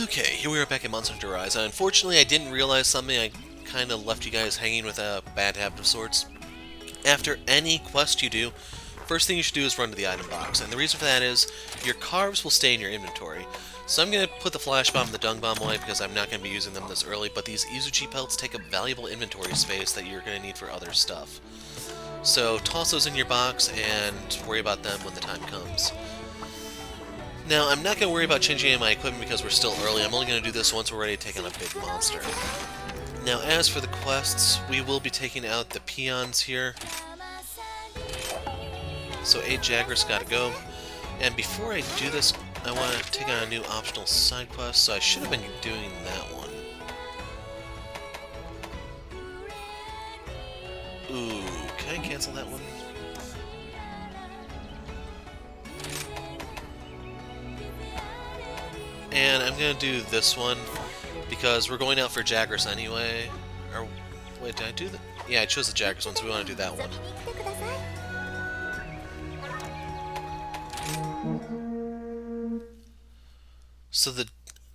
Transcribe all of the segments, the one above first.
Okay, here we are back at Monster Hunter Rise. Unfortunately, I didn't realize something. I kind of left you guys hanging with a bad habit of sorts. After any quest you do, first thing you should do is run to the item box. And the reason for that is, your carves will stay in your inventory. So I'm going to put the Flash Bomb and the Dung Bomb away because I'm not going to be using them this early, but these Izuchi pelts take up valuable inventory space that you're going to need for other stuff. So toss those in your box and worry about them when the time comes. Now, I'm not going to worry about changing any of my equipment because we're still early. I'm only going to do this once we're ready to take on a big monster. Now, as for the quests, we will be taking out the peons here. So 8 Jagras gotta go. And before I do this, I want to take on a new optional side quest, so I should have been doing that one. Ooh, can I cancel that one? And I'm gonna do this one, because we're going out for Jagras anyway. Or, wait, did I do that? Yeah, I chose the Jagras one, so we want to do that one. So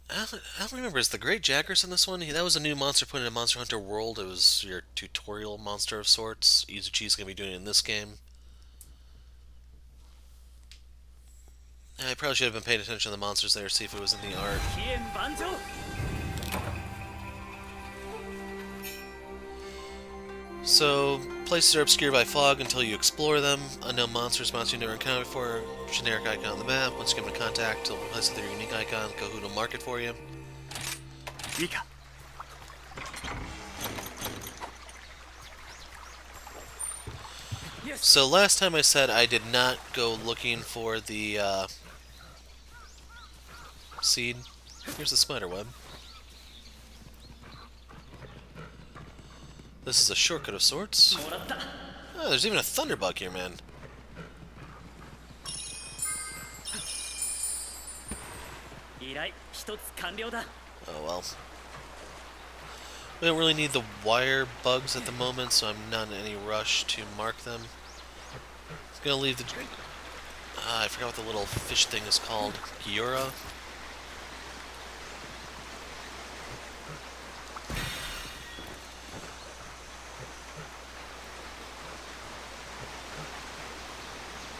I don't remember, is the Great Jagras in this one? That was a new monster put into Monster Hunter World. It was your tutorial monster of sorts. Izuchi's gonna be doing it in this game. I probably should have been paying attention to the monsters there, see if it was in the art. So, places are obscured by fog until you explore them. Unknown monsters you never encountered before. Generic icon on the map. Once you come into contact, they'll replace with their unique icon. Kahoot will mark it for you. So last time I said I did not go looking for the seed. Here's the spider web. This is a shortcut of sorts. Oh, there's even a thunderbug here, man. Oh well. We don't really need the wire bugs at the moment, so I'm not in any rush to mark them. I'm gonna leave the... I forgot what the little fish thing is called. Gyura?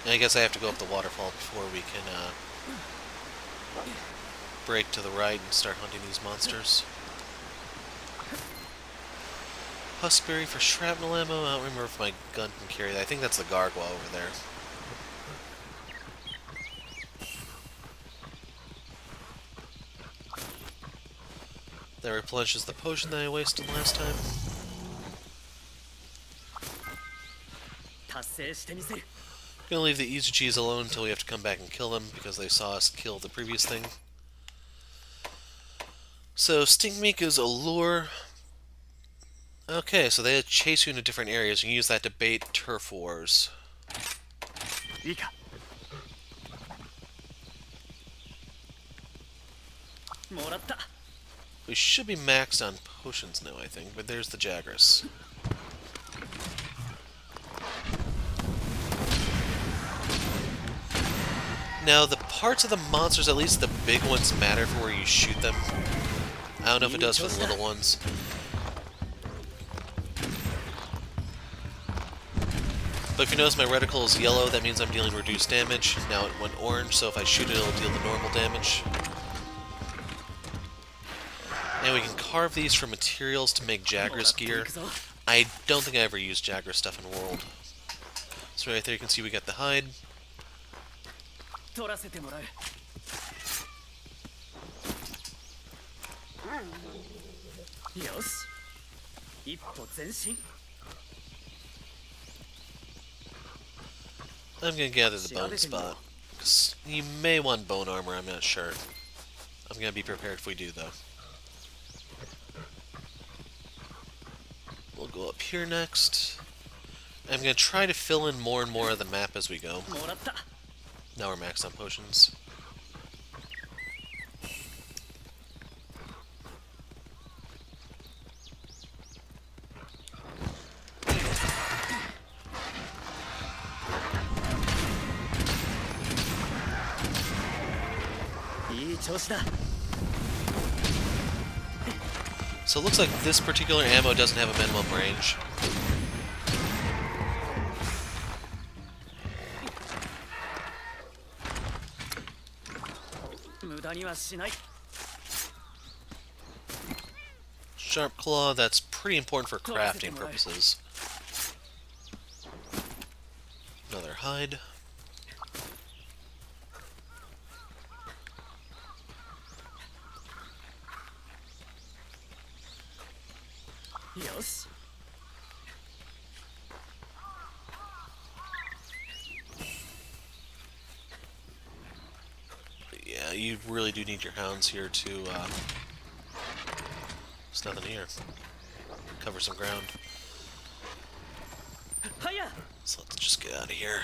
And I guess I have to go up the waterfall before we can break to the right and start hunting these monsters. Huskberry for shrapnel ammo. I don't remember if my gun can carry that. I think that's the Gargoyle over there. That replenishes the potion that I wasted last time. Gonna leave the Izuchis alone until we have to come back and kill them because they saw us kill the previous thing. So, Stinkmeek is a lure. Okay, so they chase you into different areas. You can use that to bait turf wars. We should be maxed on potions now, I think, but there's the Jagras. Now, the parts of the monsters, at least the big ones, matter for where you shoot them. I don't know if it does for the little ones. But if you notice my reticle is yellow, that means I'm dealing reduced damage. Now it went orange, so if I shoot it, it'll deal the normal damage. And we can carve these from materials to make Jagras gear. I don't think I ever used Jagras stuff in World. So right there you can see we got the hide. I'm gonna gather the bone spot. 'Cause you may want bone armor, I'm not sure. I'm gonna be prepared if we do, though. We'll go up here next. I'm gonna try to fill in more and more of the map as we go. Now we're maxed on potions. So it looks like this particular ammo doesn't have a minimum range. Sharp Claw, that's pretty important for crafting purposes. Another hide. Yes. Yeah, you really do need your hounds here to, there's nothing here. Cover some ground. So let's just get out of here.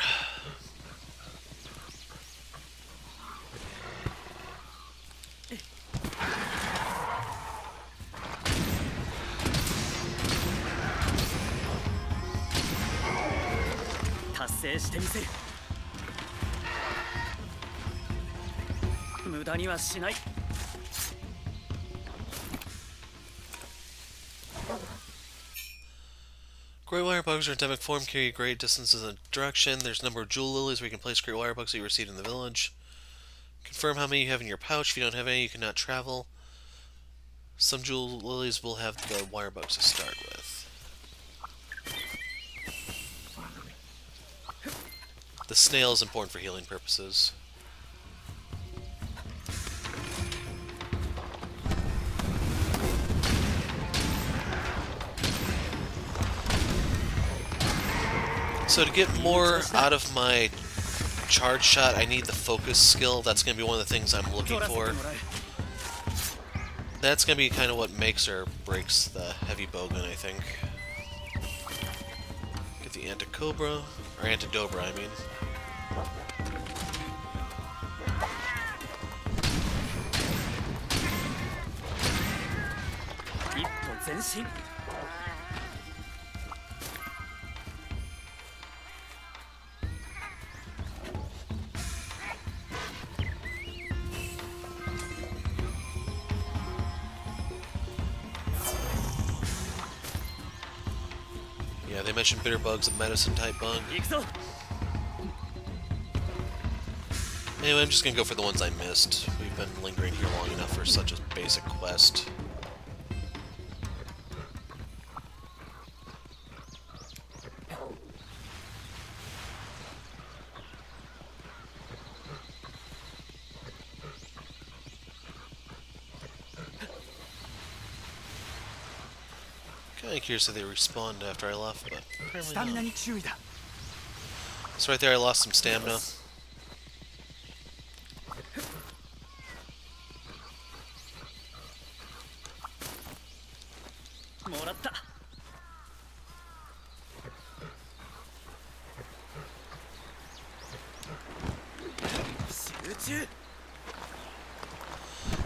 Great wire bugs are endemic form, carry great distances in a direction. There's a number of jewel lilies where you can place great wire bugs that you received in the village. Confirm how many you have in your pouch. If you don't have any, you cannot travel. Some jewel lilies will have the wire bugs to start with. The snail is important for healing purposes. So to get more out of my charge shot, I need the focus skill. That's going to be one of the things I'm looking for. That's going to be kind of what makes or breaks the heavy bowgun, I think. Get the Anticobra, or Antidobra, I mean. Yeah, they mentioned bitter bug's a medicine type bug. Anyway, I'm just gonna go for the ones I missed. We've been lingering here long enough for such a basic quest. Kinda curious if they respawned after I left, but apparently not. So right there I lost some stamina.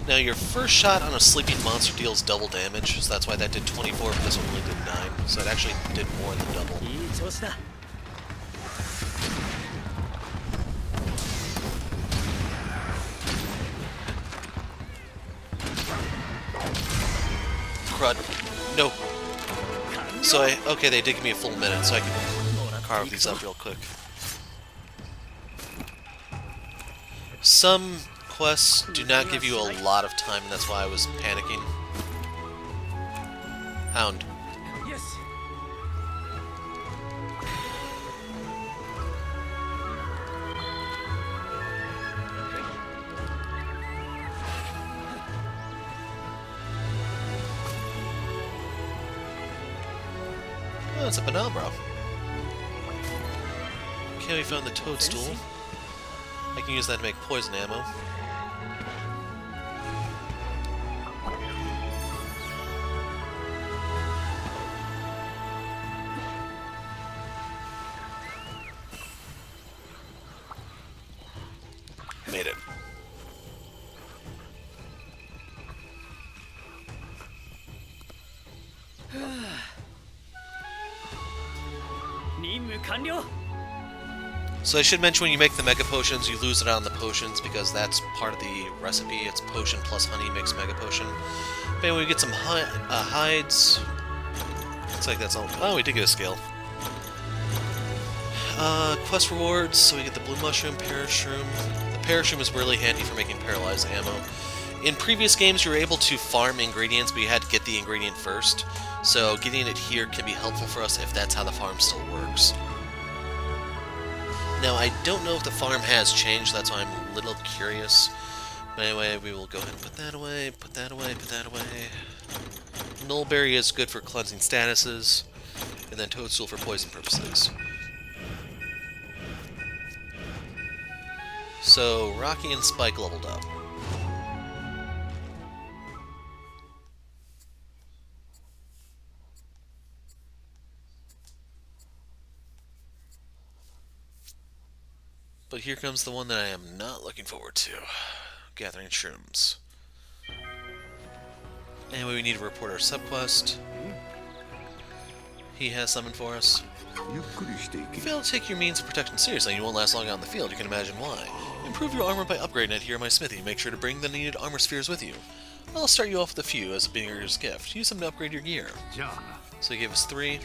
Now your first shot on a sleeping monster deals double damage, so that's why that did 24, but this one only did 9. So it actually did more than double. Crud. No. So okay, they did give me a full minute, so I can carve these up real quick. Some quests do not give you a lot of time, and that's why I was panicking. Hound. Yes. Oh, it's a Penobro. Okay, we found the Toadstool. I can use that to make poison ammo. Made it. So I should mention when you make the Mega Potions, you lose it on the potions because that's part of the recipe. It's potion plus honey makes Mega Potion. But anyway, we get some hides. Looks like that's all. Oh, we did get a scale. Quest rewards, so we get the Blue Mushroom, Parashroom. The Parashroom is really handy for making Paralyzed ammo. In previous games, you were able to farm ingredients, but you had to get the ingredient first. So getting it here can be helpful for us if that's how the farm still works. Now, I don't know if the farm has changed, that's why I'm a little curious. But anyway, we will go ahead and put that away, put that away, put that away. Nullberry is good for cleansing statuses, and then Toadstool for poison purposes. So, Rocky and Spike leveled up. But here comes the one that I am not looking forward to. Gathering shrooms. Anyway, we need to report our subquest. He has something for us. If you fail to take your means of protection seriously, you won't last long out in the field. You can imagine why. Improve your armor by upgrading it here in my smithy. Make sure to bring the needed armor spheres with you. I'll start you off with a few as a beginner's gift. Use them to upgrade your gear. So he gave us 3.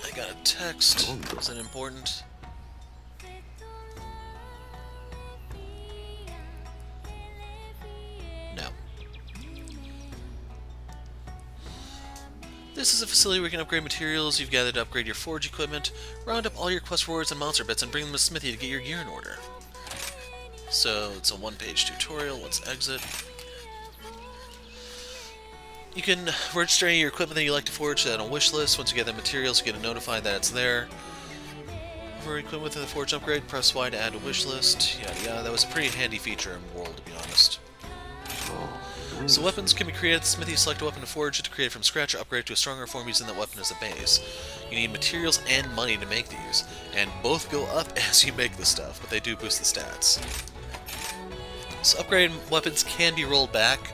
I got a text. Is it important? No. This is a facility where you can upgrade materials you've gathered to upgrade your forge equipment. Round up all your quest rewards and monster bits and bring them to Smithy to get your gear in order. So, it's a one-page tutorial. Let's exit. You can register any of your equipment that you like to forge on a wish list. Once you get the materials, you get notified that it's there. For equipment with the forge upgrade, press Y to add a wish list. Yada yada. That was a pretty handy feature in World, to be honest. So weapons can be created at the smithy. Select a weapon to forge it to create it from scratch or upgrade to a stronger form using that weapon as a base. You need materials and money to make these, and both go up as you make the stuff, but they do boost the stats. So upgraded weapons can be rolled back.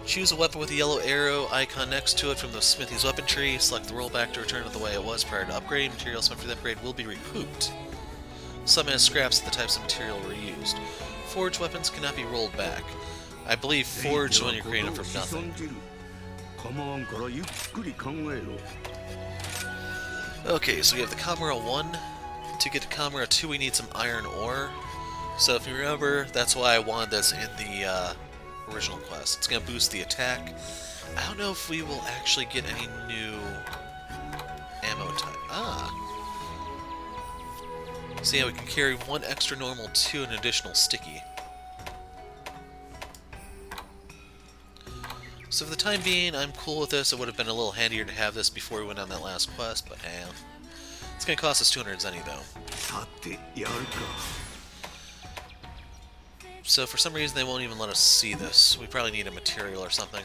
Choose a weapon with a yellow arrow icon next to it from the smithy's weapon tree. Select the rollback to return it the way it was prior to upgrading. Materials spent for the upgrade will be recouped. Some as scraps of the types of material were used. Forged weapons cannot be rolled back. I believe forged when you're creating them from nothing. Okay, so we have the Kamura 1. To get to Kamura 2, we need some iron ore. So if you remember, that's why I wanted this in the original quest. It's going to boost the attack. I don't know if we will actually get any new ammo type. So yeah, we can carry 1 extra normal, 2 an additional sticky. So for the time being, I'm cool with this. It would have been a little handier to have this before we went on that last quest, but hey. It's going to cost us 200 zenny though. So for some reason they won't even let us see this. We probably need a material or something.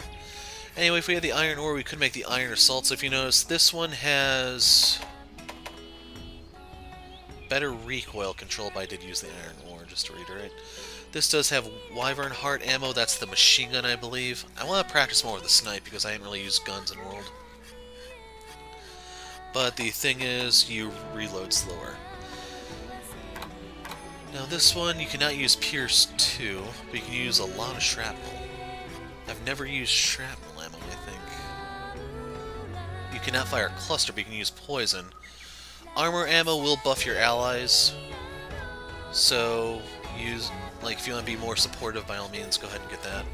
Anyway, if we had the iron ore, we could make the iron assault. So if you notice, this one has better recoil control, but I did use the iron ore, just to reiterate. This does have Wyvern Heart ammo. That's the machine gun, I believe. I want to practice more with the snipe because I haven't really used guns in World. But the thing is, you reload slower. Now this one, you cannot use Pierce 2, but you can use a lot of shrapnel. I've never used shrapnel ammo, I think. You cannot fire cluster, but you can use poison. Armor ammo will buff your allies, so use, like, if you want to be more supportive, by all means, go ahead and get that.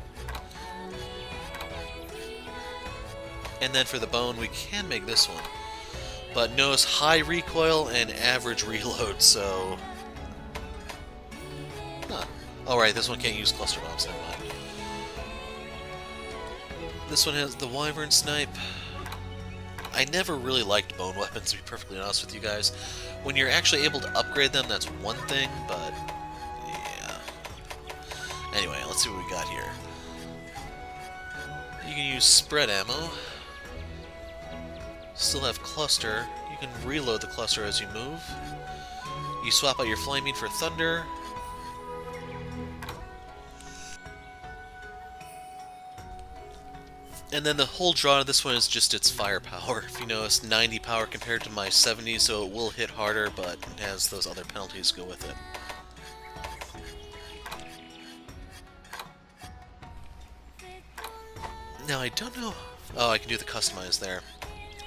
And then for the bone, we can make this one. But notice high recoil and average reload, so... Huh. Alright, this one can't use cluster bombs, never mind. This one has the Wyvern Snipe. I never really liked bone weapons, to be perfectly honest with you guys. When you're actually able to upgrade them, that's one thing, but... yeah. Anyway, let's see what we got here. You can use spread ammo. Still have cluster. You can reload the cluster as you move. You swap out your flaming for thunder. And then the whole draw of this one is just its firepower. If you notice, 90 power compared to my 70, so it will hit harder, but it has those other penalties go with it. Now, I don't know... Oh, I can do the customize there.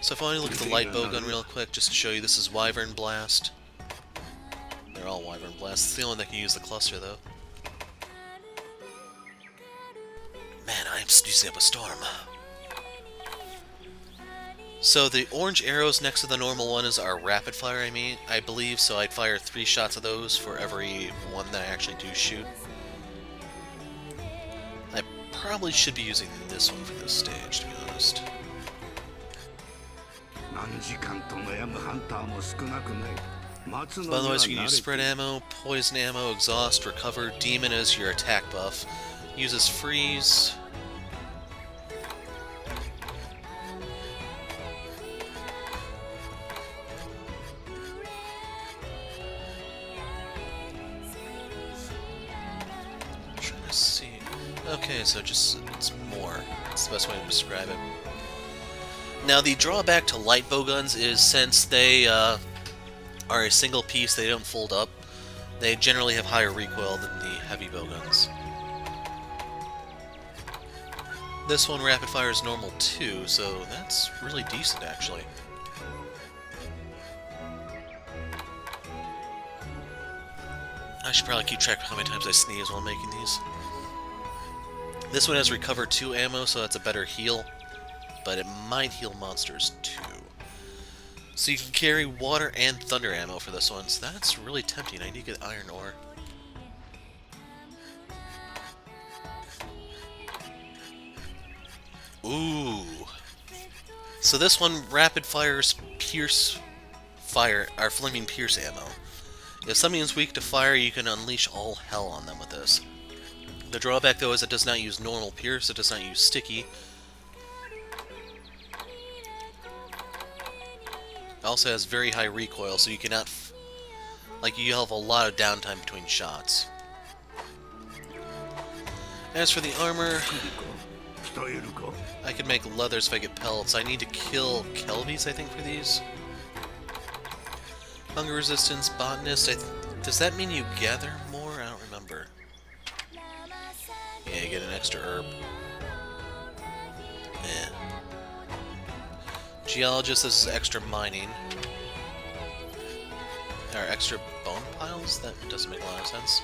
So if I want to look at the light bowgun real quick, just to show you, this is Wyvern Blast. They're all Wyvern Blast. It's the only one that can use the cluster, though. Man, I'm using up a storm. So the orange arrows next to the normal one is our rapid fire, I believe, so I'd fire 3 shots of those for every one that I actually do shoot. I probably should be using this one for this stage, to be honest. But otherwise, you can use spread ammo, poison ammo, exhaust, recover, demon as your attack buff. Uses freeze. Okay, so just, it's more. That's the best way to describe it. Now, the drawback to light bowguns is since they are a single piece, they don't fold up, they generally have higher recoil than the heavy bowguns. This one, rapid fire, is normal too, so that's really decent, actually. I should probably keep track of how many times I sneeze while making these. This one has Recover 2 ammo, so that's a better heal, but it might heal monsters too. So you can carry water and thunder ammo for this one, so that's really tempting. I need to get iron ore. Ooh. So this one rapid fires Pierce Fire, or Flaming Pierce ammo. If something is weak to fire, you can unleash all hell on them with this. The drawback, though, is it does not use normal Pierce, it does not use sticky. It also has very high recoil, so you cannot... like, you have a lot of downtime between shots. As for the armor... I can make leathers if I get pelts. I need to kill Kelvies, I think, for these. Hunger resistance, botanist. Does that mean you gather more? I don't remember. Yeah, you get an extra herb. Yeah. Geologist, this is extra mining. Or extra bone piles? That doesn't make a lot of sense.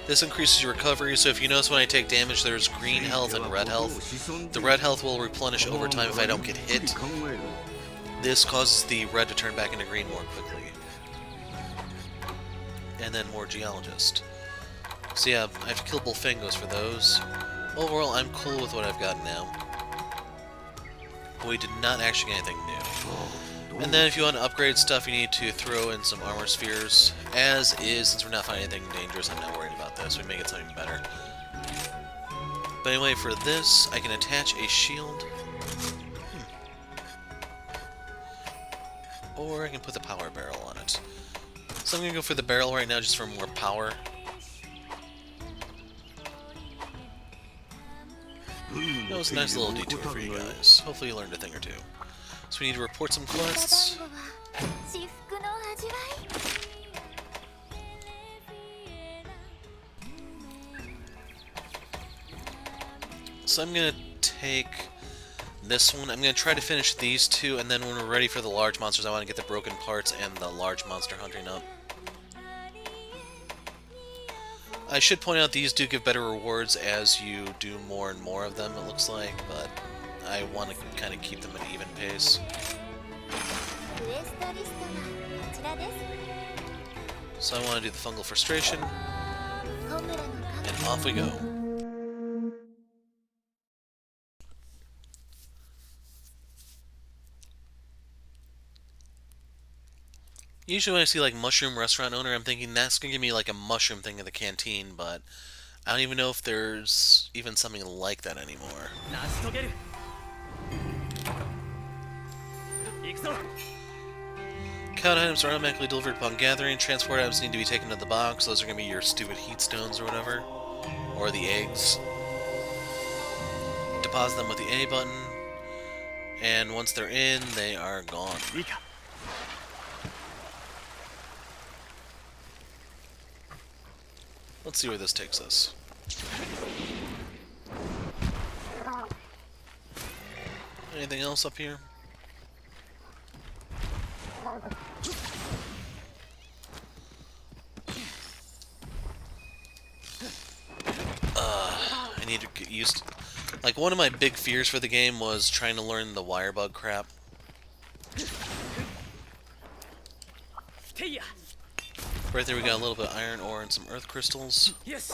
This increases your recovery, so if you notice when I take damage, there's green health and red health. The red health will replenish over time if I don't get hit. This causes the red to turn back into green more quickly. And then more Geologist. So yeah, I have to kill Bullfangos for those. Overall, I'm cool with what I've got now. But we did not actually get anything new. And then if you want to upgrade stuff, you need to throw in some armor spheres. As is, since we're not finding anything dangerous, I'm not worried about this. We may get something better. But anyway, for this, I can attach a shield. Or I can put the power barrel on it. So I'm going to go for the barrel right now just for more power. That was a nice little detour for you guys. Hopefully you learned a thing or two. So we need to report some quests. So I'm going to take this one. I'm going to try to finish these two, and then when we're ready for the large monsters, I want to get the broken parts and the large monster hunting up. I should point out these do give better rewards as you do more and more of them, it looks like, but I want to kind of keep them at an even pace. So I want to do the Fungal Frustration, and off we go. Usually when I see like Mushroom Restaurant Owner, I'm thinking that's going to give me like a mushroom thing in the canteen, but I don't even know if there's even something like that anymore. Count items are automatically delivered upon gathering. Transport items need to be taken to the box. Those are going to be your stupid heat stones or whatever. Or the eggs. deposit them with the A button, and once they're in, they are gone. いいか Let's see where this takes us. Anything else up here? I need to get used to... Like, one of my big fears for the game was trying to learn the wire bug crap. ていや Right there we got a little bit of iron ore and some earth crystals. よし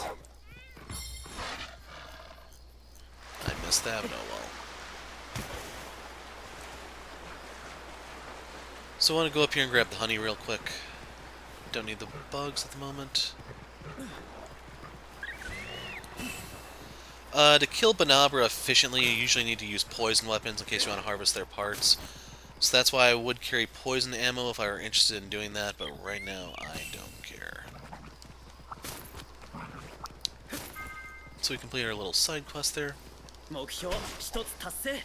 I missed that, but oh well. So I want to go up here and grab the honey real quick. Don't need the bugs at the moment. To kill Banabra efficiently, you usually need to use poison weapons in case you want to harvest their parts. So that's why I would carry poison ammo if I were interested in doing that, but right now I don't care. So we completed our little side quest there. 目標一つ達成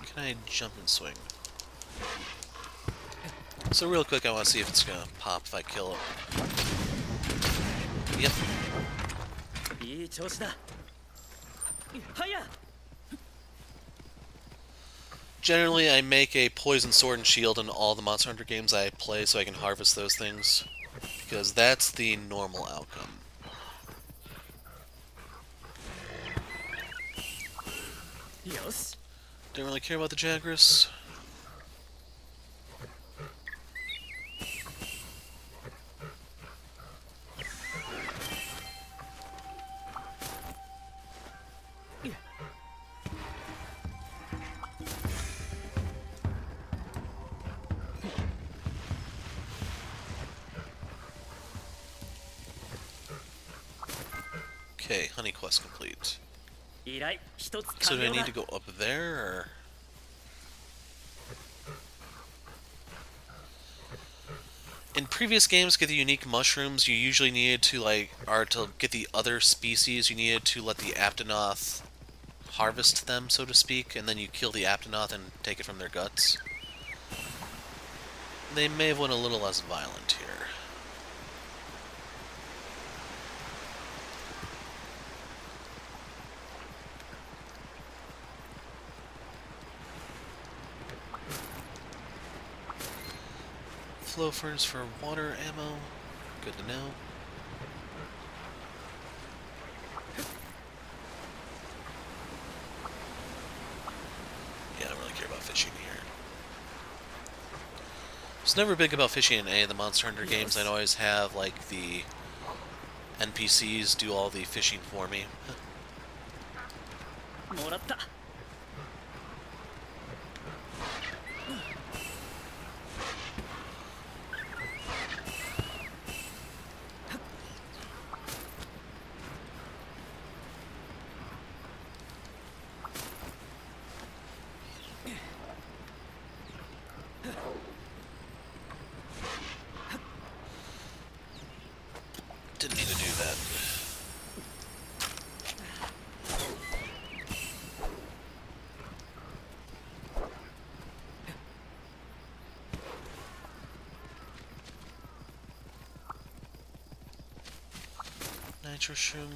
Can I jump and swing? So real quick, I want to see if it's going to pop if I kill it. Yep. いい調子だはや Generally, I make a poison sword and shield in all the Monster Hunter games I play so I can harvest those things. Because that's the normal outcome. Yes. Don't really care about the Jagras. Okay, honey quest complete. 依頼一つ So 完 do I 了 need だ to go up there, or...? In previous games, to get the unique mushrooms, you usually needed to, to get the other species, you needed to let the Aptonoth harvest them, so to speak, and then you kill the Aptonoth and take it from their guts. They may have went a little less violent here. Flow furnace for water ammo. Good to know. Yeah, I don't really care about fishing here. I was never big about fishing in any of the Monster Hunter games. I'd always have, like, the NPCs do all the fishing for me. もらった Didn't mean to do that. Nitroshroom.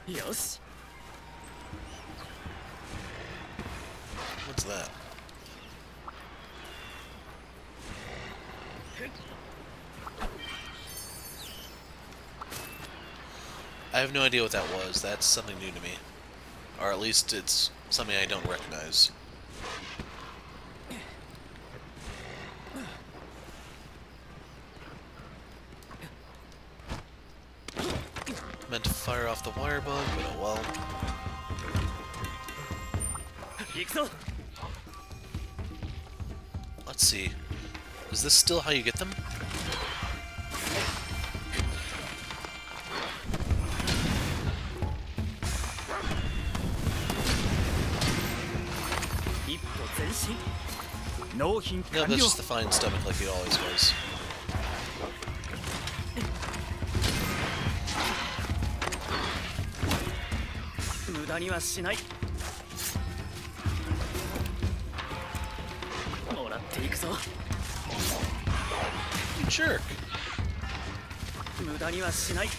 Yes. What's that? I have no idea what that was. That's something new to me. Or at least it's something I don't recognize. Meant to fire off the wire bug, but oh well. 行くぞ Let's see. Is this still how you get them? 納品 No, 完 that's 了 just the fine stomach like it always was. 無駄にはしない。もらっていくぞ。 You jerk. 無駄にはしない。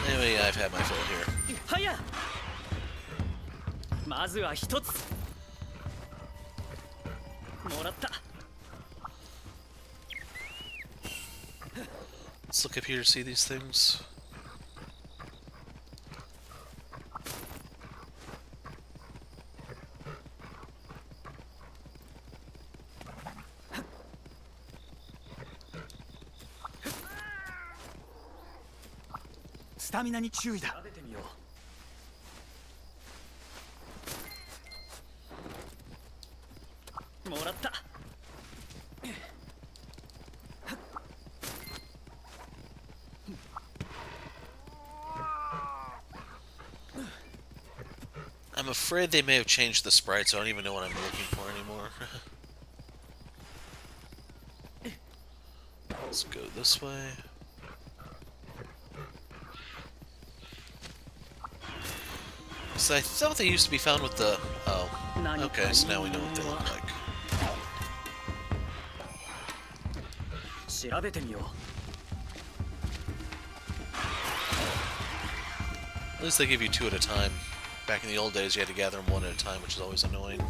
Anyway, I've had my fill here. はや。まずは一つ。もらった。 Let's look up here to see these things. Stamina に注意だ。調べてみよう。もらった。 I'm afraid they may have changed the sprites, so I don't even know what I'm looking for anymore. Let's go this way. So I thought they used to be found with the... Oh, okay, so now we know what they look like. 調べてみよう。 At least they give you 2 at a time. Back in the old days, you had to gather them 1 at a time, which is always annoying.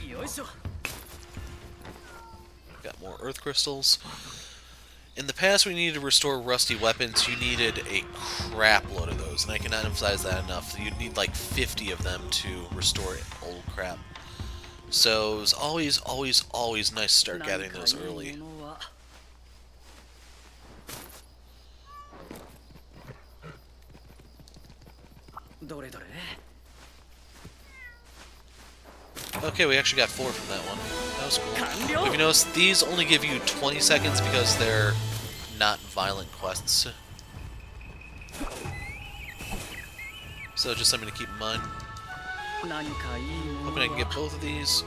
よいしょ。 Got more earth crystals. In the past, when you needed to restore rusty weapons, you needed a crap load of those, and I cannot emphasize that enough. You'd need like 50 of them to restore old crap. So it was always, always, always nice to start gathering those early. Okay, we actually got 4 from that one. That was cool. If you notice, these only give you 20 seconds because they're not violent quests. So just something to keep in mind. Hoping I can get both of these.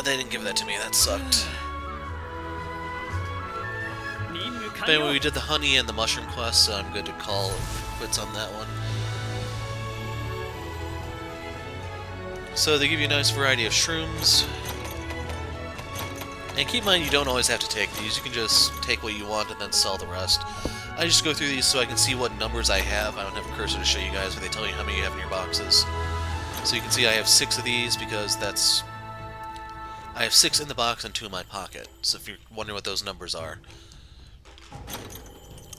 They didn't give that to me. That sucked. But anyway, we did the honey and the mushroom quest, so I'm good to call quits on that one. So they give you a nice variety of shrooms. And keep in mind, you don't always have to take these. You can just take what you want and then sell the rest. I just go through these so I can see what numbers I have. I don't have a cursor to show you guys, but they tell you how many you have in your boxes. So you can see I have 6 of these because that's... I have 6 in the box and 2 in my pocket. So if you're wondering what those numbers are.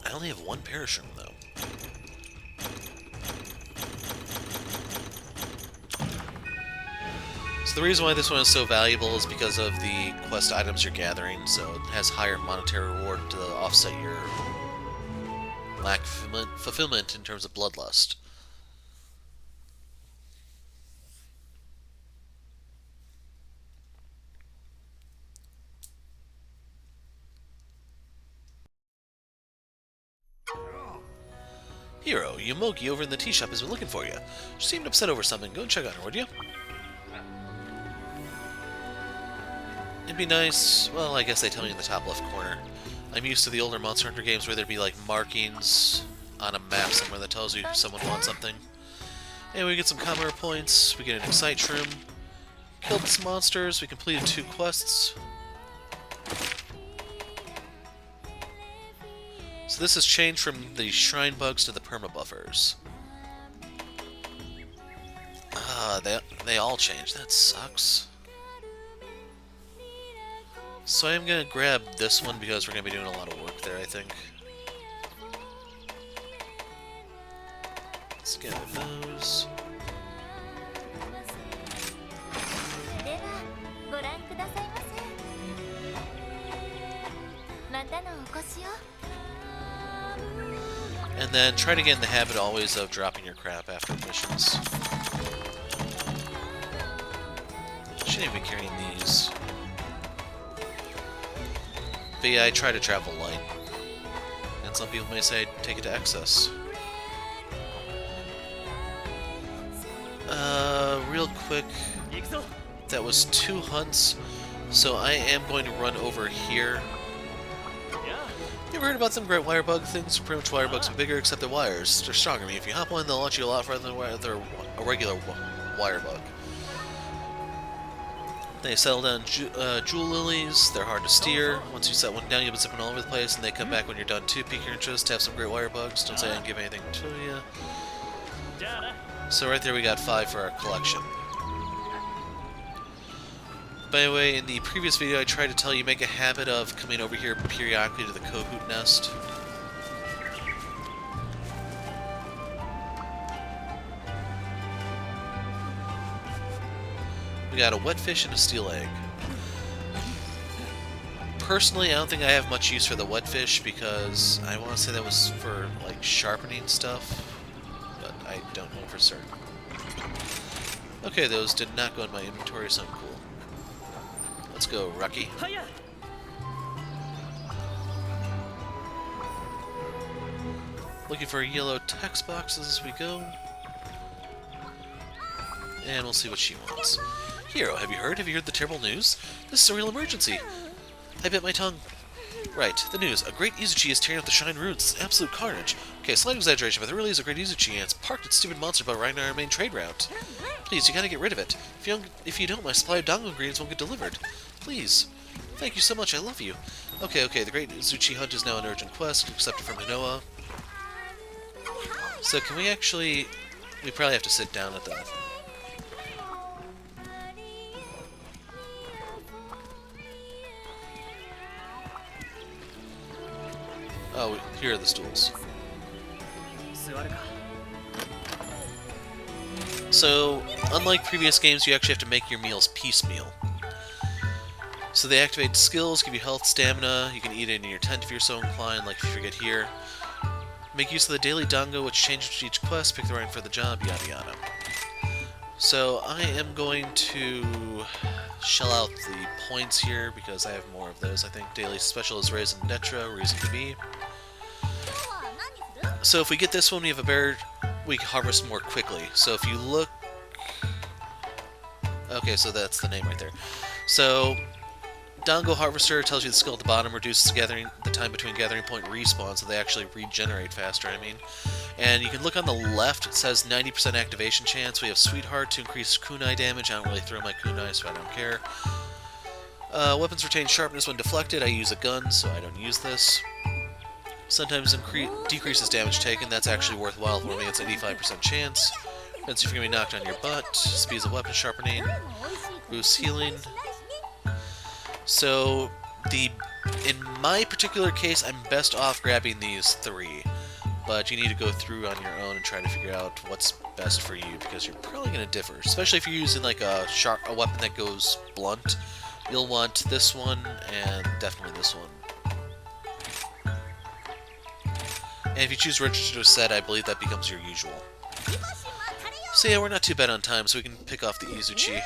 I only have 1 pair of shroom, though. So the reason why this one is so valuable is because of the quest items you're gathering, so it has higher monetary reward to offset your lack of fulfillment in terms of bloodlust. Hero, Yomogi over in the tea shop has been looking for you. She seemed upset over something. Go and check on her, would you? It'd be nice... Well, I guess they tell me in the top left corner. I'm used to the older Monster Hunter games where there'd be, like, markings on a map somewhere that tells you someone wants something. And we get some commoner points, we get an Excite Shroom, killed some monsters, we completed 2 quests. So this has changed from the Shrine Bugs to the Permabuffers. They all changed, that sucks. So I am going to grab this one because we're going to be doing a lot of work there, I think. Let's get those. And then try to get in the habit always of dropping your crap after missions. Shouldn't even be carrying these. But yeah, I try to travel light. And some people may say, take it to excess. Real quick, 行くぞ that was 2 hunts, so I am going to run over here. や You ever heard about them great wire bug things? Pretty much wire bugs are bigger, except the wires. They're stronger. I mean, if you hop one, they'll launch you a lot further than a regular wire bug. They settle down jewel lilies. They're hard to steer. Once you set one down, you'll be zipping all over the place, and they come back when you're done too. Pique your interest. Have some great wire bugs. Don't say I didn't give anything to you. じゃあな So right there, we got 5 for our collection. By the way, in the previous video, I tried to tell you make a habit of coming over here periodically to the Kohoot nest. We got a wet fish and a steel egg. Personally, I don't think I have much use for the wet fish because I want to say that was for like sharpening stuff, but I don't know for certain. Okay, those did not go in my inventory, so I'm cool. Let's go, Rocky. はや Looking for yellow text boxes as we go. And we'll see what she wants. Hero, have you heard? Have you heard the terrible news? This is a real emergency. I bit my tongue. Right, the news. A Great Izuchi is tearing up the Shrine Ruins. It's absolute carnage. Okay, slight exaggeration, but there really is a Great Izuchi, and it's parked its stupid monster boat right on our main trade route. Please, you gotta get rid of it. If you don't, my supply of dango ingredients won't get delivered. Please. Thank you so much, I love you. Okay, the Great Izuchi hunt is now an urgent quest, accepted from Hinoa. So can we actually... We probably have to sit down at that. Oh, here are the stools. 座るか So, unlike previous games, you actually have to make your meals piecemeal. So they activate skills, give you health, stamina, you can eat it in your tent if you're so inclined, like if you forget here. Make use of the daily dango, which changes to each quest, pick the right for the job, yada yada. So I am going to shell out the points here, because I have more of those. I think daily special is Raisin Detra, reason to be. So if we get this one, we have a better... we can harvest more quickly. So if you look... Okay, so that's the name right there. So, Dango Harvester tells you the skill at the bottom reduces the time between gathering point and respawn, so they actually regenerate faster, I mean. And you can look on the left, it says 90% activation chance. We have Sweetheart to increase kunai damage. I don't really throw my kunai, so I don't care. Weapons retain sharpness when deflected. I use a gun, so I don't use this. Sometimes decreases damage taken. That's actually worthwhile for me. It's an 85% chance. Prevents you from getting knocked on your butt. Speeds of weapon sharpening. Boosts healing. So, in my particular case, I'm best off grabbing these 3. But you need to go through on your own and try to figure out what's best for you, because you're probably going to differ. Especially if you're using like a weapon that goes blunt. You'll want this one, and definitely this one. And if you choose register set, I believe that becomes your usual. So yeah, we're not too bad on time, so we can pick off the Izuchi.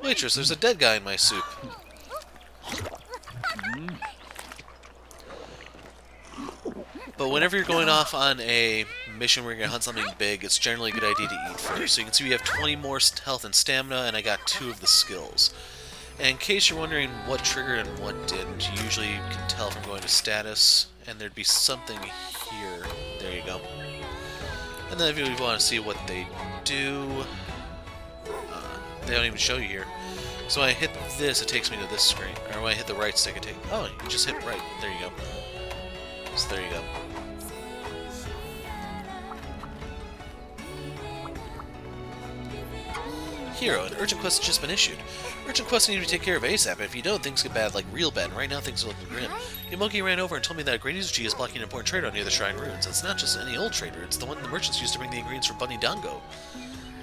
Waitress, there's a dead guy in my soup. But whenever you're going off on a mission where you're going to hunt something big, it's generally a good idea to eat first. So you can see we have 20 more health and stamina, and I got 2 of the skills. And in case you're wondering what triggered and what didn't, you usually can tell from going to status, and there'd be something here. There you go. And then if you want to see what they do, they don't even show you here. So when I hit this, it takes me to this screen. Or when I hit the right stick, it takes... Oh, you just hit right. There you go. So there you go. Hero, an urgent quest has just been issued. Urgent quests need to be taken care of ASAP, and if you don't, things get bad, like real bad, and right now things are looking grim. Yamoki ran over and told me that a Great Izuchi is blocking an important trade route near the Shrine Ruins. It's not just any old trader, it's the one the merchants used to bring the ingredients for Bunny Dango.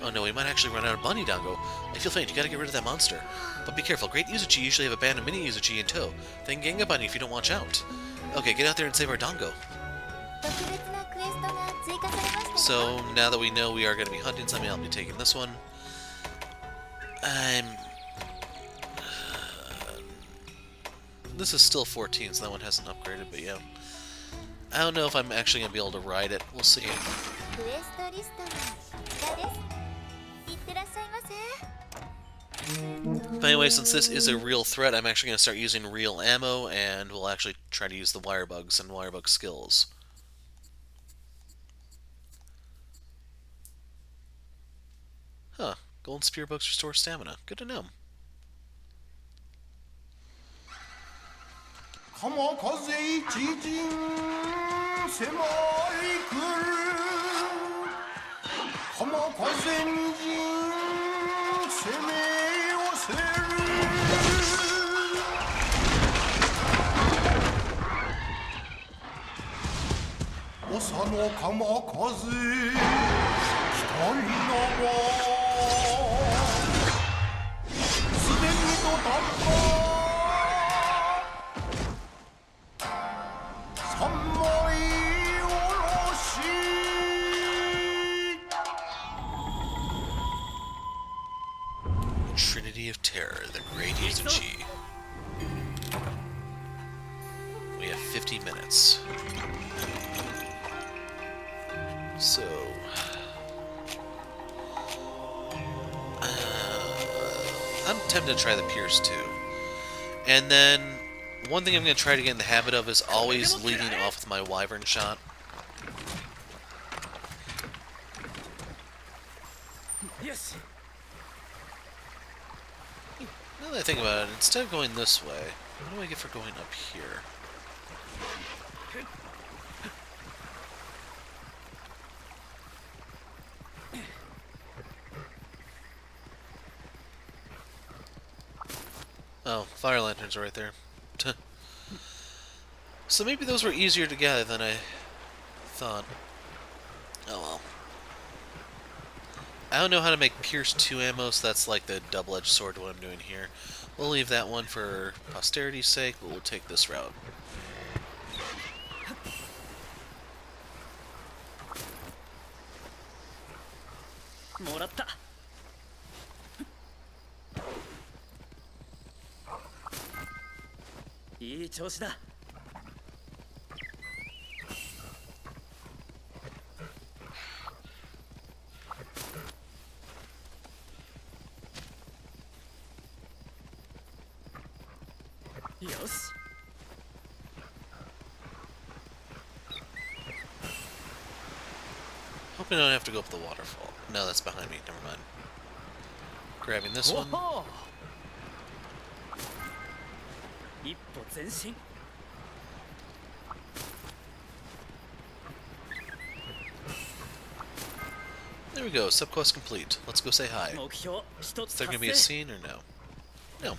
Oh no, we might actually run out of bunny dango. I feel faint, you gotta get rid of that monster. But be careful, Great Izuchi usually have a band of mini Izuchi in tow. They can gang up on you if you don't watch out. Okay, get out there and save our dango. So, now that we know we are going to be hunting something, I'll be taking this one. This is still 14, so that one hasn't upgraded, but yeah. I don't know if I'm actually going to be able to ride it. We'll see. But anyway, since this is a real threat, I'm actually going to start using real ammo, and we'll actually try to use the wire bugs and wire bug skills. Huh. Golden spear bugs restore stamina. Good to know. Trinity of Terror, the Great Izuchi. We have 50 minutes. So... I'm tempted to try the Pierce too. And then, one thing I'm going to try to get in the habit of is always leading off with my Wyvern shot. Yes. Now that I think about it, instead of going this way, what do I get for going up here? Oh, fire lanterns are right there. So maybe those were easier to gather than I thought. Oh well. I don't know how to make Pierce 2 ammo, so that's like the double-edged sword what I'm doing here. We'll leave that one for posterity's sake, but we'll take this route. Yes. Hoping I don't have to go up the waterfall. No, that's behind me. Never mind. Grabbing this one. There we go. Subquest complete. Let's go say hi. Is there going to be a scene or no? No.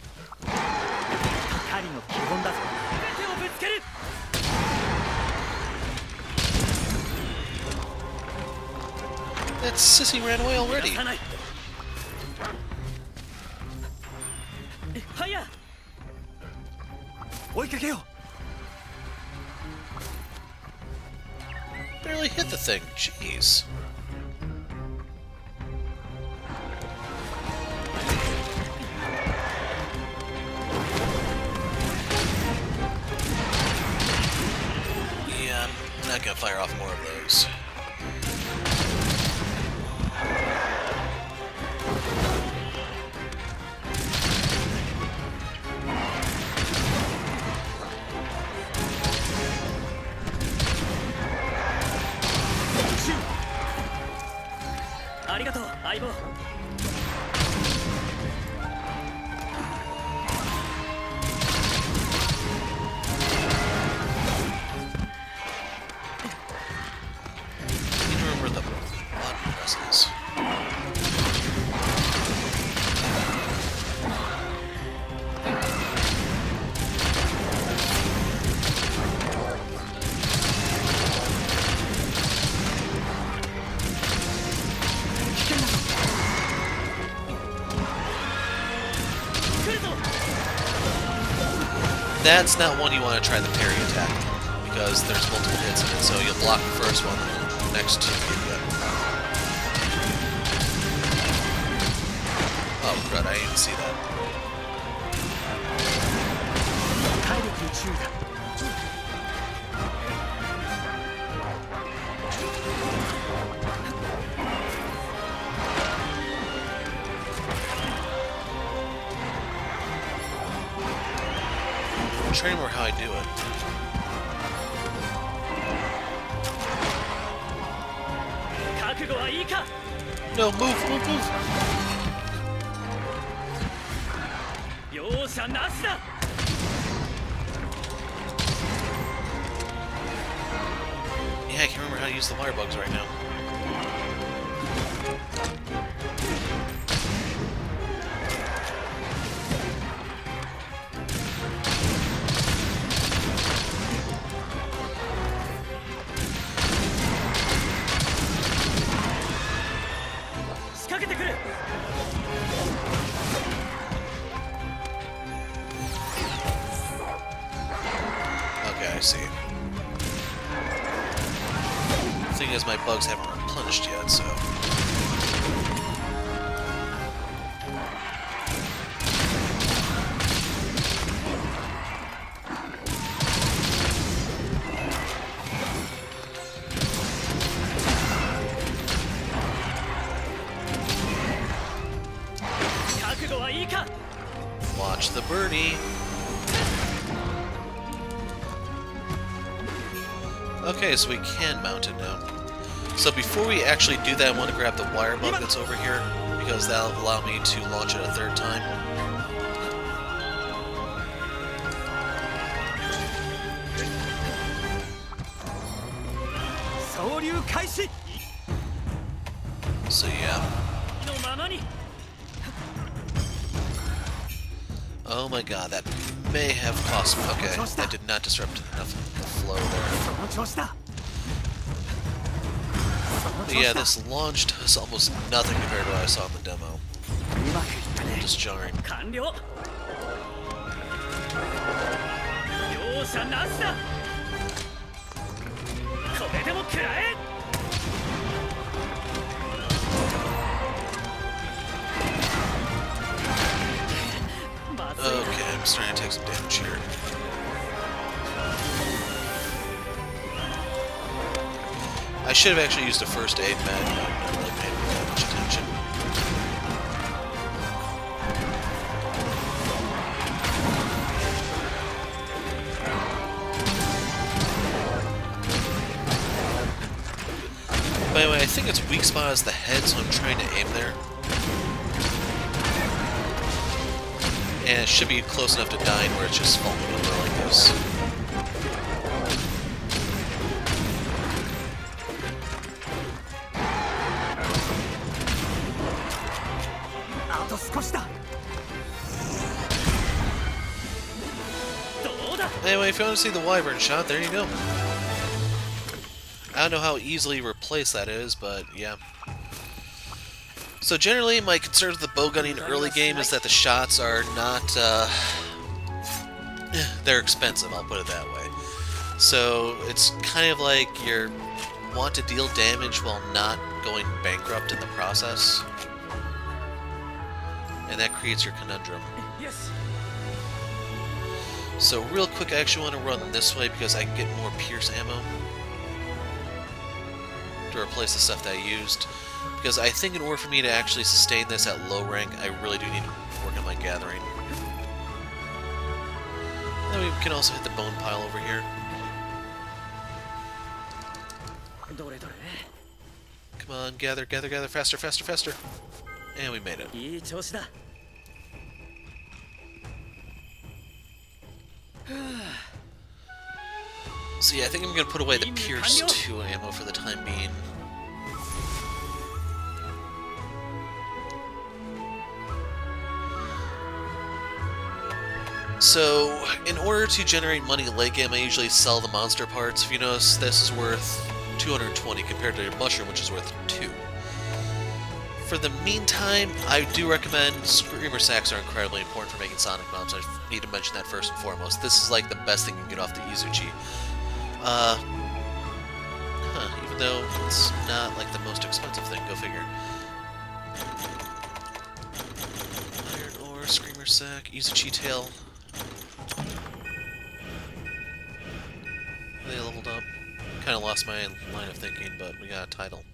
That sissy ran away already. Barely hit the thing. Jeez. Yeah, I'm not gonna fire off more of those. That's not one you want to try the parry attack on, because there's multiple hits in it, so you'll block the first one, and the next two you get. Oh crud, I didn't even see that. I'm trying to remember how I do it. No, move! Yeah, I can't remember how to use the wire bugs right now. Okay, I see. The thing is, my bugs haven't replenished yet, so... Watch the birdie! Okay, so we can mount it now. So before we actually do that, I want to grab the wire bug that's over here, because that'll allow me to launch it a third time. So yeah. Oh my god, that may have cost me. Okay, that did not disrupt enough of the flow there. But yeah, this launch does almost nothing compared to what I saw in the demo. Just jarring. Okay, I'm starting to take some damage here. I should have actually used a first aid med, but I haven't really paid that much attention. By the way, I think its weak spot is the head, so I'm trying to aim there. And it should be close enough to dying where it's just falling over like this. Anyway, if you want to see the wyvern shot, there you go. I don't know how easily replace that is, but yeah. So generally, my concern with the bow gunning early game is that the shots are not, they're expensive, I'll put it that way. So it's kind of like you want to deal damage while not going bankrupt in the process. And that creates your conundrum. Yes. So real quick, I actually want to run this way because I can get more Pierce ammo to replace the stuff that I used. Because I think in order for me to actually sustain this at low rank, I really do need to work on my gathering. Then we can also hit the bone pile over here. Come on, gather, gather, gather, faster, faster, faster. And we made it. So yeah, I think I'm going to put away the Pierce 2 ammo for the time being. So, in order to generate money late game, I usually sell the monster parts. If you notice, this is worth 220 compared to your mushroom, which is worth 2. For the meantime, I do recommend Screamer Sacks are incredibly important for making Sonic Bombs. I need to mention that first and foremost. This is like the best thing you can get off the Izuchi. Even though it's not like the most expensive thing, go figure. Iron Ore, Screamer Sack, Izuchi Tail. They leveled up. Kind of lost my line of thinking, but we got a title.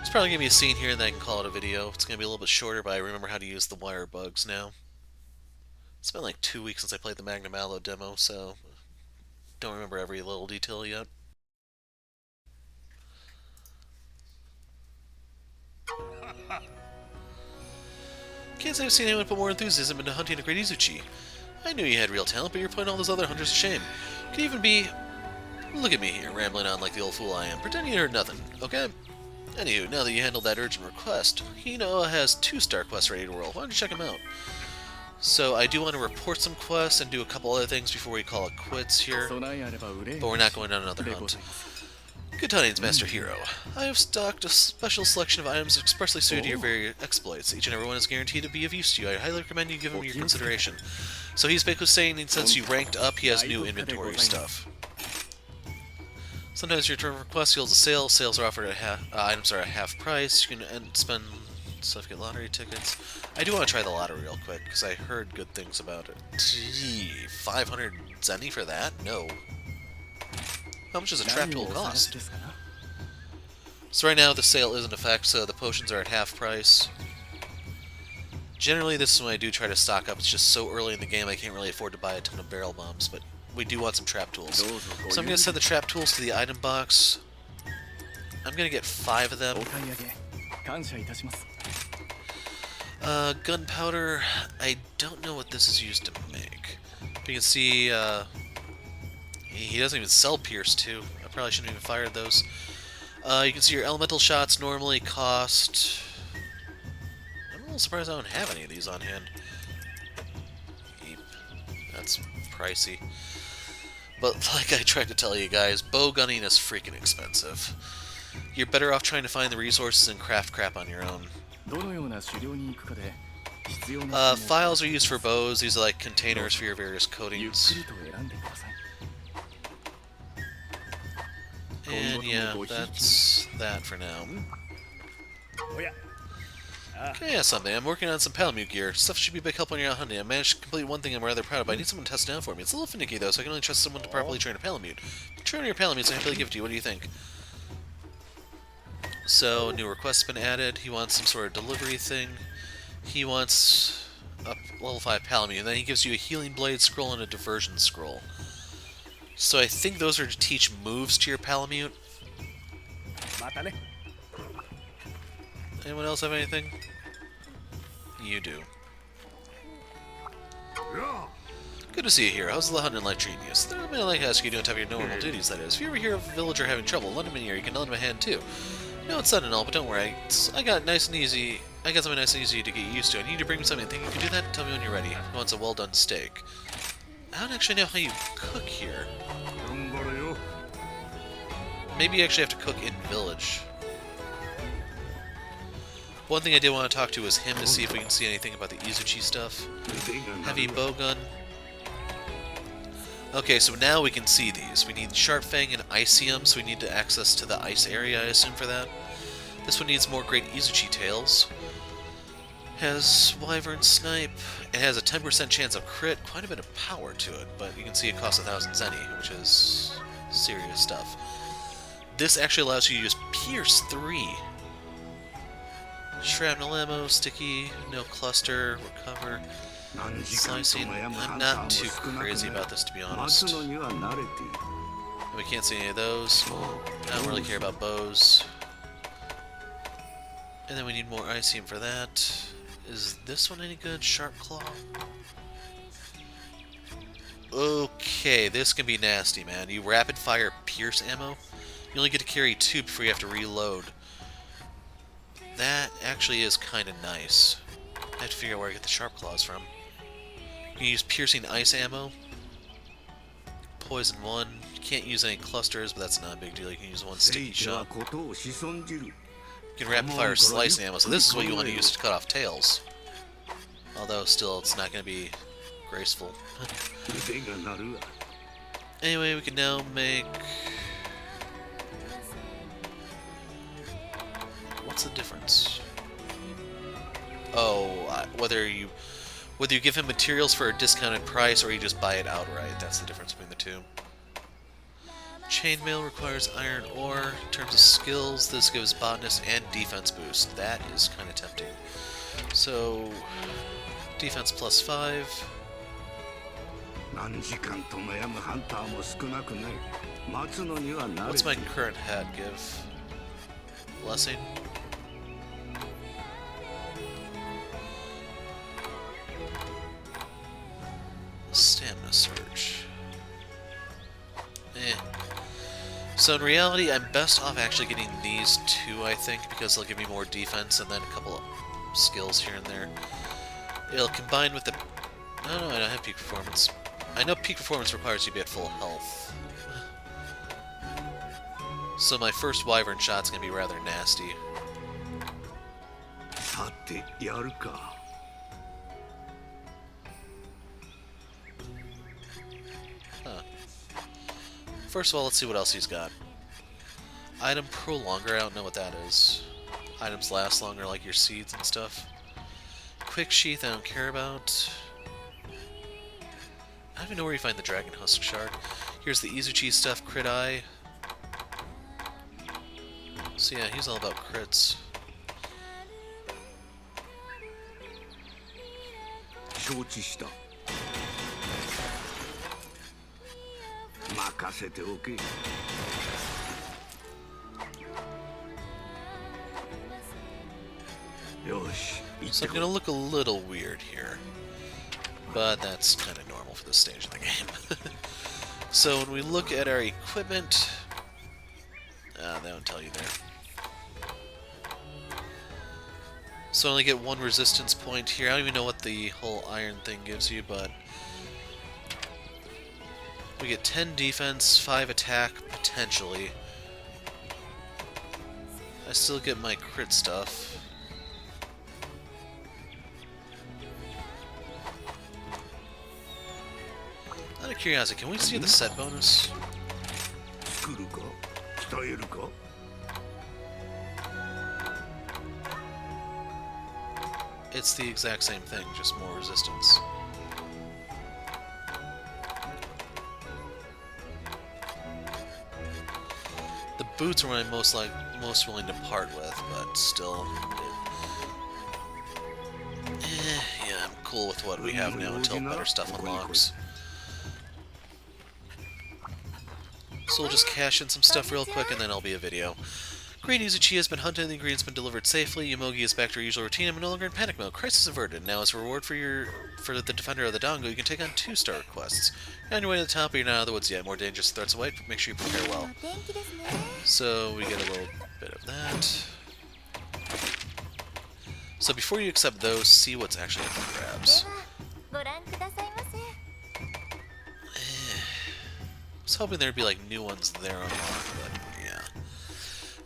It's probably going to be a scene here and then I can call it a video. It's going to be a little bit shorter, but I remember how to use the wire bugs now. It's been like 2 weeks since I played the Magnum Allo demo, so don't remember every little detail yet. Can't say I've seen anyone put more enthusiasm into hunting a Great Izuchi. I knew you had real talent, but you're putting all those other hunters to shame. You could even be... Look at me here, rambling on like the old fool I am. Pretend you heard nothing, okay? Anywho, now that you handled that urgent request, Hinoa has 2 star quests ready to roll. Why don't you check them out? So I do want to report some quests and do a couple other things before we call it quits here, but we're not going on another hunt. Good tidings, Master Hero. I have stocked a special selection of items expressly suited to your various exploits. Each and every one is guaranteed to be of use to you. I highly recommend you give him your consideration. So he's basically saying that since you ranked up, he has new inventory stuff. Sometimes your return request yields a sale. Sales are offered at items are at half price. You can spend stuff, get lottery tickets. I do want to try the lottery real quick because I heard good things about it. Gee, 500 zenny for that? No. How much does a trap tool cost? So right now the sale is in effect, so the potions are at half price. Generally this is when I do try to stock up. It's just so early in the game I can't really afford to buy a ton of barrel bombs, but we do want some trap tools. So I'm going to send the trap tools to the item box. I'm going to get 5 of them. Gunpowder, I don't know what this is used to make. You can see he doesn't even sell Pierce too. I probably shouldn't even fired those. You can see your elemental shots normally cost... I'm a little surprised I don't have any of these on hand. That's pricey. But like I tried to tell you guys, bow gunning is freaking expensive. You're better off trying to find the resources and craft crap on your own. Files are used for bows. These are like containers for your various coatings. And yeah, that's that for now. Okay, yeah, something. I'm working on some Palamute gear. Stuff should be a big help when you're out hunting. I managed to complete one thing I'm rather proud of, but I need someone to test it out for me. It's a little finicky though, so I can only trust someone to properly train a Palamute. Train your Palamute, so I happily give it to you. What do you think? So, new request's been added. He wants some sort of delivery thing. He wants a level 5 Palamute, and then he gives you a Healing Blade scroll and a Diversion scroll. So I think those are to teach moves to your Palamute. Anyone else have anything? You do. Good to see you here. How's the hunting life treating you? So I like to ask you to do on top of your normal duties, that is. If you ever hear of a villager having trouble, lend him in here. You can lend him a hand too. No, it's sudden and all, but don't worry. I got something nice and easy to get used to. I need you to bring me something. Think you can do that? Tell me when you're ready. He wants a well-done steak. I don't actually know how you cook here. Maybe you actually have to cook in village. One thing I did want to talk to is him to see if we can see anything about the Izuchi stuff. Heavy bowgun. Okay, so now we can see these. We need Sharp Fang and Icium, so we need to access to the ice area, I assume, for that. This one needs more Great Izuchi tails. Has Wyvern Snipe. It has a 10% chance of crit, quite a bit of power to it, but you can see it costs 1,000 zenny, which is serious stuff. This actually allows you to use Pierce 3. Shrapnel ammo, sticky, no cluster, recover, slicing. I'm not too crazy about this, to be honest. We can't see any of those. I don't really care about bows. And then we need more Icium for that. Is this one any good? Sharp Claw? Okay, this can be nasty, man. You rapid fire Pierce ammo. You only get to carry 2 before you have to reload. That actually is kind of nice. I have to figure out where I get the Sharp Claws from. You can use Piercing Ice ammo. Poison 1. You can't use any clusters, but that's not a big deal. You can use one sticky shot. You can rapid fire slice ammo, so this is what you want to use to cut off tails. Although, still, it's not going to be graceful. Anyway, we can now make... What's the difference? Oh, whether you give him materials for a discounted price or you just buy it outright. That's the difference between the two. Chainmail requires iron ore. In terms of skills, this gives botanist and defense boost. That is kind of tempting. So, defense plus 5. What's my current hat give? Blessing? Stamina surge. So in reality, I'm best off actually getting these two, I think, because they'll give me more defense and then a couple of skills here and there. It'll combine with the... No, I don't have peak performance. I know peak performance requires you to be at full health. So my first wyvern shot's gonna be rather nasty. Huh. First of all, let's see what else he's got. Item Prolonger, I don't know what that is. Items last longer, like your seeds and stuff. Quick Sheath, I don't care about. I don't even know where you find the Dragon Husk Shard. Here's the Izuchi stuff, Crit Eye. So yeah, he's all about crits. So I'm gonna look a little weird here, but that's kind of normal for this stage of the game. So when we look at our equipment, they don't tell you there. So I only get 1 resistance point here. I don't even know what the whole iron thing gives you, but we get 10 defense, 5 attack, potentially. I still get my crit stuff. Out of curiosity, can we see the set bonus? It's the exact same thing, just more resistance. The boots are what I'm most willing to part with, but still, yeah, I'm cool with what we have now until better stuff unlocks. So we'll just cash in some stuff real quick, and then it'll be a video. Great Izuchi has been hunted and the ingredients been delivered safely. Yomogi is back to her usual routine and no longer in panic mode. Crisis averted. Now, as a reward for the Defender of the Dango, you can take on 2-star quests. You're on your way to the top, but you're not out of the woods yet. More dangerous threats await, but make sure you prepare well. So we get a little bit of that. So before you accept those, see what's actually up for grabs. I was hoping there'd be like new ones there on lock, but yeah.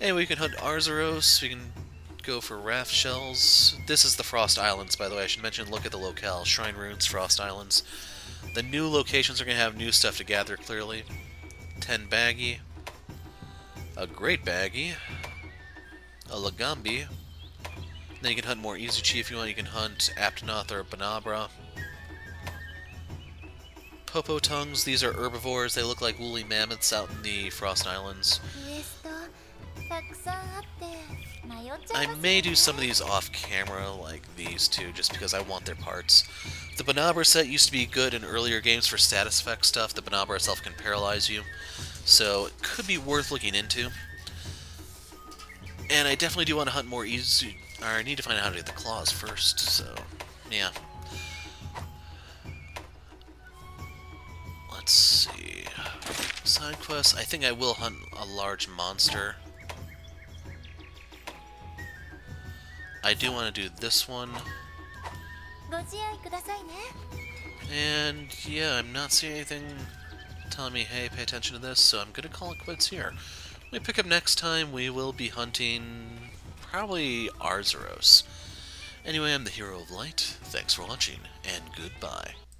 Anyway, you can hunt Arzuros, we can go for raft shells. This is the Frost Islands, by the way. I should mention, look at the locale. Shrine Runes, Frost Islands. The new locations are going to have new stuff to gather, clearly. 10 baggy. A great baggy. A Lagambi. Then you can hunt more Izuchi if you want. You can hunt Aptonoth or Banabra. Popo tongues, these are herbivores. They look like woolly mammoths out in the Frost Islands. I may do some of these off camera, like these two, just because I want their parts. The Banabra set used to be good in earlier games for status effect stuff. The Banabra itself can paralyze you, so it could be worth looking into. And I definitely do want to hunt more Izu... or I need to find out how to get the claws first, so yeah. Let's see. Side quests. I think I will hunt a large monster. I do want to do this one. And yeah, I'm not seeing anything telling me, hey, pay attention to this, so I'm going to call it quits here. When we pick up next time, we will be hunting Probably Arzuros. Anyway, I'm the Hero of Light. Thanks for watching, and goodbye.